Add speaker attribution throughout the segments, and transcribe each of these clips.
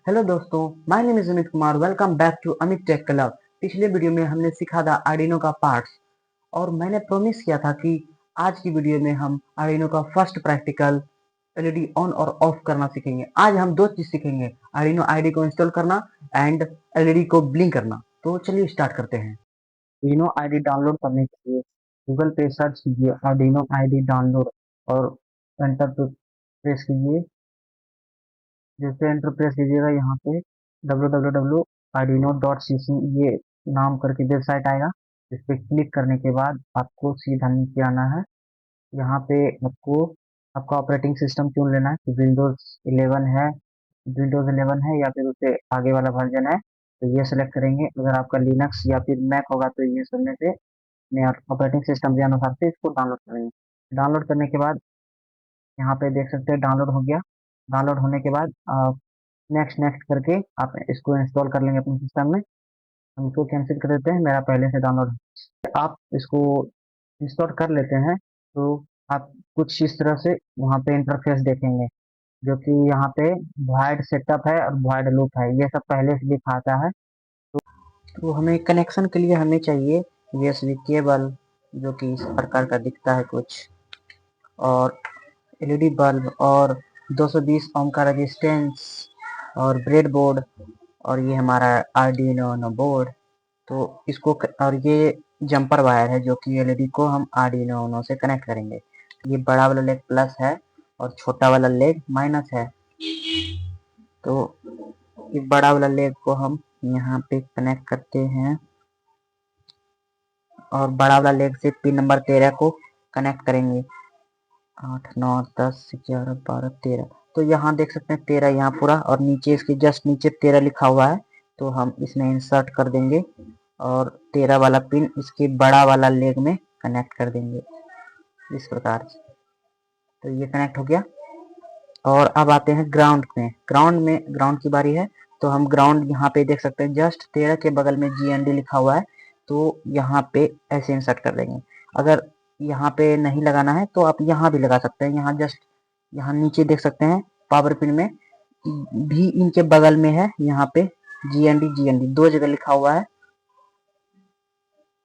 Speaker 1: Hello दोस्तों, my name is Amit Kumar. Welcome back to Amit tech club. पिछले video में हमने सीखा था आर्डिनो का पार्ट्स और मैंने प्रॉमिस किया था कि आज की वीडियो में हम आर्डिनो का फर्स्ट प्रैक्टिकल एलईडी ऑन और ऑफ करना सीखेंगे। आज हम दो चीज सीखेंगे, आर्डिनो आईडी को इंस्टॉल करना एंड एलईडी को ब्लिंक करना। तो चलिए स्टार्ट करते हैं। आर्डिनो आईडी डाउनलोड करने के लिए गूगल पे सर्च कीजिए आर्डिनो आईडी डाउनलोड और एंटर पे प्रेस कीजिए। जैसे एंटर प्रेस कीजिएगा यहाँ पे www.arduino.cc ये नाम करके वेबसाइट आएगा। इस पर क्लिक करने के बाद आपको सीधा नीचे आना है। यहाँ पे आपको आपका ऑपरेटिंग सिस्टम चुन लेना है कि विंडोज 11 है या फिर उससे आगे वाला वर्जन है, तो ये सेलेक्ट करेंगे। अगर आपका लिनक्स या फिर मैक होगा तो ये सब में से ऑपरेटिंग सिस्टम के अनुसार से इसको डाउनलोड करेंगे। डाउनलोड करने के बाद यहाँ पे देख सकते हैं डाउनलोड हो गया। डाउनलोड होने के बाद नेक्स्ट नेक्स्ट करके आप इसको इंस्टॉल कर लेंगे अपने सिस्टम में। हम इसको कैंसिल कर देते हैं, मेरा पहले से डाउनलोड है। आप इसको इंस्टॉल कर लेते हैं तो आप कुछ इस तरह से वहाँ पे इंटरफेस देखेंगे, जो कि यहाँ पे वॉइड सेटअप है और वॉइड लूप है, ये सब पहले से लिखा आता है। तो हमें कनेक्शन के लिए हमें चाहिए यूएसबी केबल, जो कि इस प्रकार का दिखता है कुछ, और एलईडी बल्ब और 220 ओम का रेजिस्टेंस और ब्रेड बोर्ड, और ये हमारा आर्डिनो बोर्ड। तो इसको और ये जंपर वायर है जो कि एलईडी को हम आर्डिनो से कनेक्ट करेंगे। ये बड़ा वाला लेग प्लस है और छोटा वाला लेग माइनस है। तो ये बड़ा वाला लेग को हम यहाँ पे कनेक्ट करते हैं और बड़ा वाला लेग से पिन नंबर 13 को कनेक्ट करेंगे। 8 9 10 11 12 13। तो यहाँ देख सकते हैं 13 यहाँ पूरा, और नीचे इसके जस्ट नीचे 13 लिखा हुआ है। तो हम इसमें इंसर्ट कर देंगे और 13 वाला पिन इसके बड़ा वाला लेग में कनेक्ट कर देंगे इस प्रकार से। तो ये कनेक्ट हो गया। और अब आते हैं ग्राउंड की बारी है। तो हम ग्राउंड यहाँ पे देख सकते हैं जस्ट 13 के बगल में जीएनडी लिखा हुआ है, तो यहाँ पे ऐसे इंसर्ट कर देंगे। अगर यहाँ पे नहीं लगाना है तो आप यहाँ भी लगा सकते हैं। यहाँ जस्ट यहाँ नीचे देख सकते हैं पावर पिन में भी इनके बगल में है, यहाँ पे जीएनडी दो जगह लिखा हुआ है।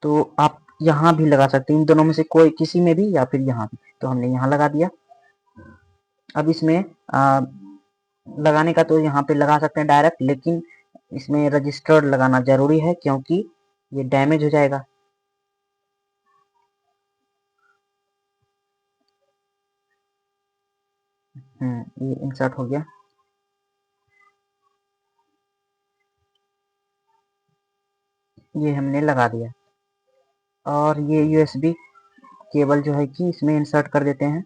Speaker 1: तो आप यहाँ भी लगा सकते हैं, इन दोनों में से कोई किसी में भी या फिर यहाँ भी। तो हमने यहाँ लगा दिया। अब इसमें लगाने का तो यहाँ पे लगा सकते हैं डायरेक्ट, लेकिन इसमें रजिस्टर्ड लगाना जरूरी है क्योंकि ये डैमेज हो जाएगा। ये इंसर्ट हो गया। ये हमने लगा दिया और ये यूएसबी केबल जो है कि इसमें इंसर्ट कर देते हैं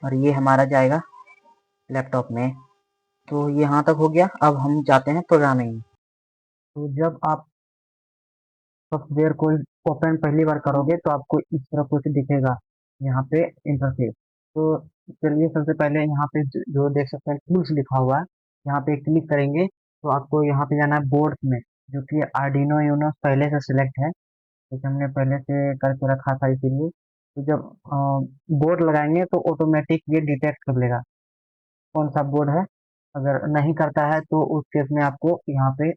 Speaker 1: और ये हमारा जाएगा लैपटॉप में। तो ये यहाँ तक हो गया। अब हम जाते हैं प्रोग्रामिंग। तो जब आप सॉफ्टवेयर को ओपन पहली बार करोगे तो आपको इस तरह कुछ दिखेगा यहाँ पे इंटरफेस। तो चलिए सबसे पहले यहाँ पे जो देख सकते हैं टूल्स लिखा हुआ है, यहाँ पे क्लिक करेंगे तो आपको यहाँ पे जाना है बोर्ड में, जो कि आर्डिनो यूनो पहले से सिलेक्ट है, क्योंकि हमने पहले से करके रखा था इसीलिए। तो जब बोर्ड लगाएंगे तो ऑटोमेटिक ये डिटेक्ट कर लेगा कौन सा बोर्ड है। अगर नहीं करता है तो उस केस में आपको यहाँ पे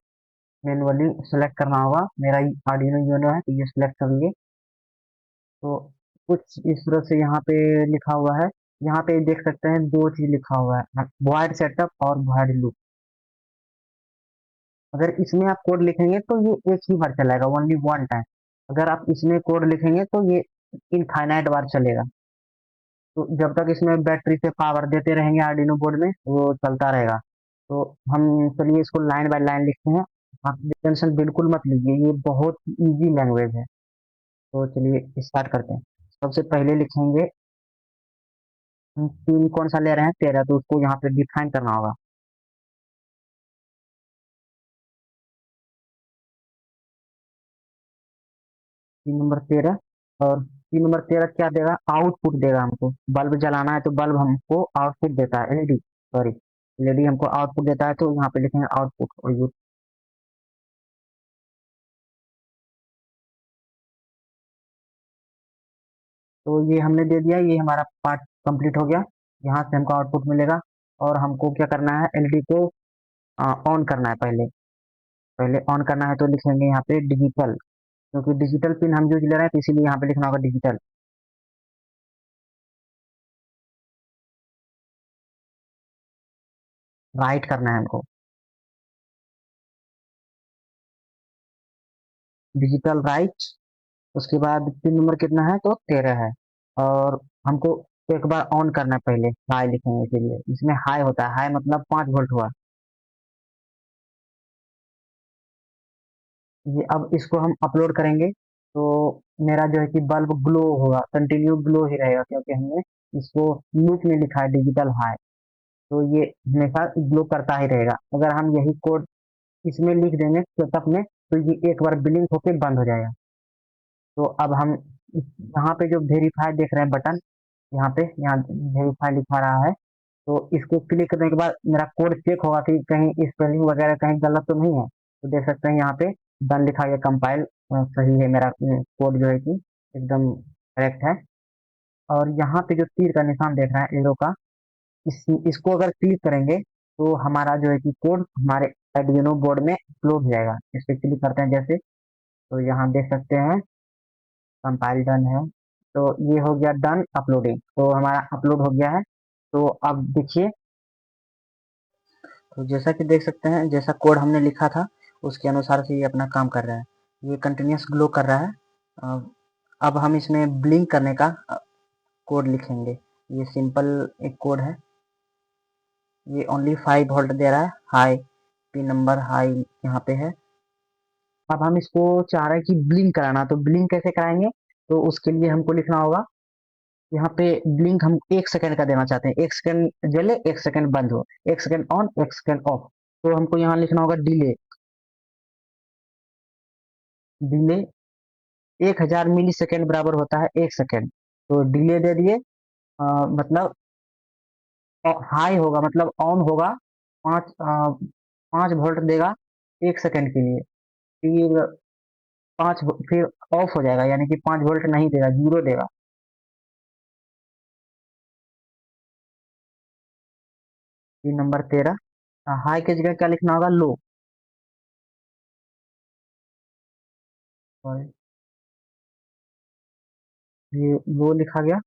Speaker 1: मैनुअली सेलेक्ट करना होगा। मेरा आर्डिनो यूनो है तो ये सिलेक्ट कर लिए। तो कुछ इस तरह से यहाँ पे लिखा हुआ है। यहाँ पे देख सकते हैं दो चीज लिखा हुआ है, वॉइड सेटअप और वॉइड लूप। अगर इसमें आप कोड लिखेंगे तो ये एक ही बार चलेगा, ओनली वन टाइम। अगर आप इसमें कोड लिखेंगे तो ये इनफाइनाइट बार चलेगा। तो जब तक इसमें बैटरी से पावर देते रहेंगे आर्डिनो बोर्ड में वो चलता रहेगा। तो हम चलिए इसको लाइन बाय लाइन लिखते हैं। आप टेंशन बिल्कुल मत लीजिए, ये बहुत इजी लैंग्वेज है। तो चलिए स्टार्ट करते हैं। सबसे पहले लिखेंगे हम पिन कौन सा ले रहे हैं 13, तो उसको यहाँ पे डिफाइन करना होगा। पिन नंबर 13, और पिन नंबर 13 क्या देगा, आउटपुट देगा। हमको बल्ब जलाना है तो बल्ब हमको आउटपुट देता है, एलईडी सॉरी एलईडी हमको आउटपुट देता है, तो यहाँ पे लिखेंगे आउटपुट। और ये तो ये हमने दे दिया, ये हमारा पार्ट कंप्लीट हो गया। यहाँ से हमको आउटपुट मिलेगा और हमको क्या करना है, एलईडी को ऑन करना है पहले। पहले ऑन करना है तो लिखेंगे यहाँ पे डिजिटल, क्योंकि डिजिटल पिन हम यूज ले रहे हैं तो इसीलिए यहाँ पे लिखना होगा डिजिटल। राइट करना है हमको, डिजिटल राइट। उसके बाद पिन नंबर कितना है तो 13 है। और हमको एक बार ऑन करना है, पहले हाई लिखेंगे के लिए, इसमें हाई होता है, हाई मतलब 5 वोल्ट हुआ। ये अब इसको हम अपलोड करेंगे तो मेरा जो है कि बल्ब ग्लो होगा, कंटिन्यू ग्लो ही रहेगा, क्योंकि हमने इसको लूप में लिखा है डिजिटल हाई। तो ये हमेशा ग्लो करता ही रहेगा। अगर हम यही कोड इसमें लिख देंगे सेटअप में तो ये एक बार ब्लिंक होके बंद हो जाएगा। तो अब हम यहाँ पे जो वेरीफाई देख रहे हैं बटन, यहाँ वेरीफाई लिखा रहा है, तो इसको क्लिक करने के बाद मेरा कोड चेक होगा कि कहीं स्पेलिंग वगैरह कहीं गलत तो नहीं है। तो देख सकते हैं यहाँ पे डन लिखा है, कंपाइल सही है, मेरा कोड जो है कि एकदम करेक्ट है। और यहाँ पे जो तीर का निशान देख रहे हैं एरो का, इसको अगर क्लिक करेंगे तो हमारा जो है कि कोड हमारे Arduino बोर्ड में अपलोड हो जाएगा। इस पे क्लिक करते हैं जैसे, तो यहाँ देख सकते हैं कंपाइल डन है। तो ये हो गया डन अपलोडिंग, तो हमारा अपलोड हो गया है। तो अब देखिए, तो जैसा कि देख सकते हैं जैसा कोड हमने लिखा था उसके अनुसार से ये अपना काम कर रहा है, ये कंटिन्यूस ग्लो कर रहा है। अब हम इसमें ब्लिंक करने का कोड लिखेंगे। ये सिंपल एक कोड है, ये ओनली 5 वोल्ट दे रहा है, हाई पिन नंबर हाई यहाँ पे है। अब हम इसको चाह रहे हैं कि ब्लिंक कराना, तो ब्लिंक कैसे कराएंगे, तो उसके लिए हमको लिखना होगा यहाँ पे ब्लिंक हम 1 सेकंड का देना चाहते हैं, 1 सेकंड जले 1 सेकंड बंद हो, 1 सेकंड ऑन 1 सेकंड ऑफ। तो हमको यहाँ लिखना होगा डिले। डिले 1000 मिली सेकेंड बराबर होता है 1 सेकंड। तो डिले दे दिए, मतलब हाई होगा मतलब ऑन होगा, 5 वोल्ट देगा 1 सेकंड के लिए। फिर फिर ऑफ हो जाएगा, यानी कि 5 वोल्ट नहीं देगा, जीरो देगा। पिन नंबर 13, हाई की जगह क्या लिखना होगा, लो। और ये लो लिखा गया।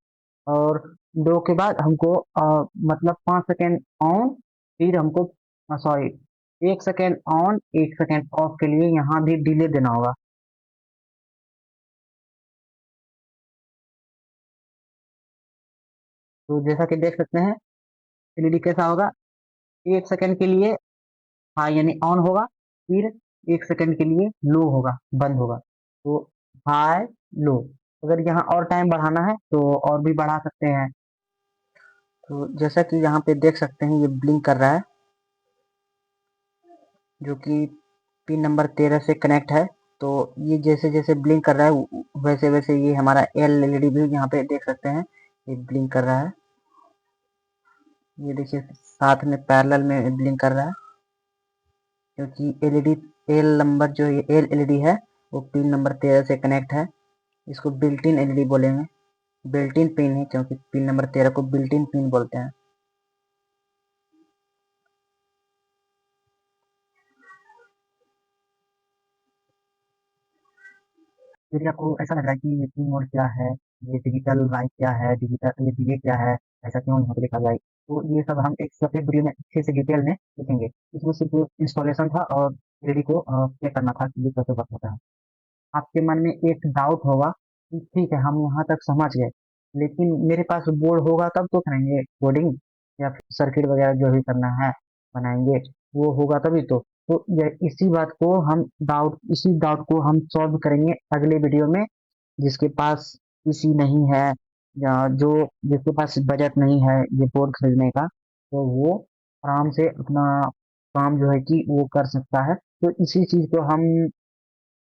Speaker 1: और दो के बाद हमको मतलब 5 सेकेंड ऑन, फिर हमको sorry 1 second on 1 second of के लिए यहाँ भी डिले देना होगा। तो जैसा कि देख सकते हैं एलईडी कैसा होगा, 1 सेकेंड के लिए हाई यानी ऑन होगा, फिर 1 सेकेंड के लिए लो होगा, बंद होगा। तो हाई लो। अगर यहाँ और टाइम बढ़ाना है तो और भी बढ़ा सकते हैं। तो जैसा कि यहाँ पे देख सकते हैं ये ब्लिंक कर रहा है, जो कि पिन नंबर 13 से कनेक्ट है। तो ये जैसे जैसे ब्लिंक कर रहा है वैसे वैसे ये हमारा एलईडी भी यहाँ पे देख सकते हैं ये ब्लिंक कर रहा है। ये देखिए साथ में पैरेलल में ब्लिंक कर रहा है, क्योंकि एलईडी एल नंबर जो ये एल एलईडी है वो पिन नंबर 13 से कनेक्ट है। इसको बिल्ट इन एलईडी बोलेंगे, बिल्ट इन पिन है, क्योंकि पिन नंबर 13 को बिल्ट इन पिन बोलते हैं। यदि आपको ऐसा लग रहा है कि ये पिन मोड क्या है, ये डिजिटल लाइट क्या है, डिजिटल ये डिले क्या है, ऐसा क्यों यहाँ पे लिखा जाए, तो ये सब हम एक सेपरेट वीडियो में अच्छे से डिटेल में देखेंगे। इसमें सिर्फ इंस्टॉलेशन था और एलईडी को चेक करना था कि ये कैसे वर्क होता है। आपके मन में एक डाउट होगा कि ठीक है हम यहाँ तक समझ गए, लेकिन मेरे पास बोर्ड होगा तब तो करेंगे कोडिंग, या फिर सर्किट वगैरह जो भी करना है बनाएंगे, वो होगा तभी तो इसी डाउट को हम सॉल्व करेंगे अगले वीडियो में। जिसके पास पीसी नहीं है या जो जिसके पास बजट नहीं है ये बोर्ड खरीदने का, तो वो आराम से अपना काम जो है कि वो कर सकता है। तो इसी चीज को हम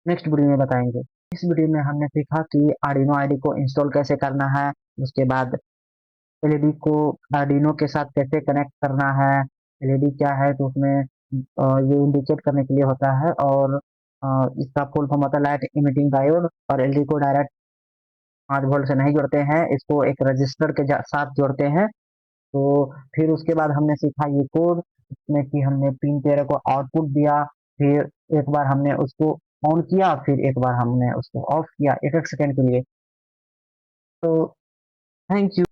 Speaker 1: नेक्स्ट वीडियो में बताएंगे। इस वीडियो में हमने सीखा कि आर्डिनो आईडी को इंस्टॉल कैसे करना है, उसके बाद एलईडी को आर्डिनो के साथ कैसे कनेक्ट करना है, एलईडी क्या है तो उसमें ये इंडिकेट करने के लिए होता है, और इसका फुल फॉर्म होता है लाइट इमिटिंग डायोड। और एलईडी को डायरेक्ट 5 वोल्ट से नहीं जोड़ते हैं, इसको एक रजिस्टर के साथ जोड़ते हैं। तो फिर उसके बाद हमने सीखा ये कोड, इसमें कि हमने पिन 13 को आउटपुट दिया, फिर एक बार हमने उसको ऑन किया, फिर एक बार हमने उसको ऑफ किया 1-1 सेकंड के लिए। तो थैंक यू।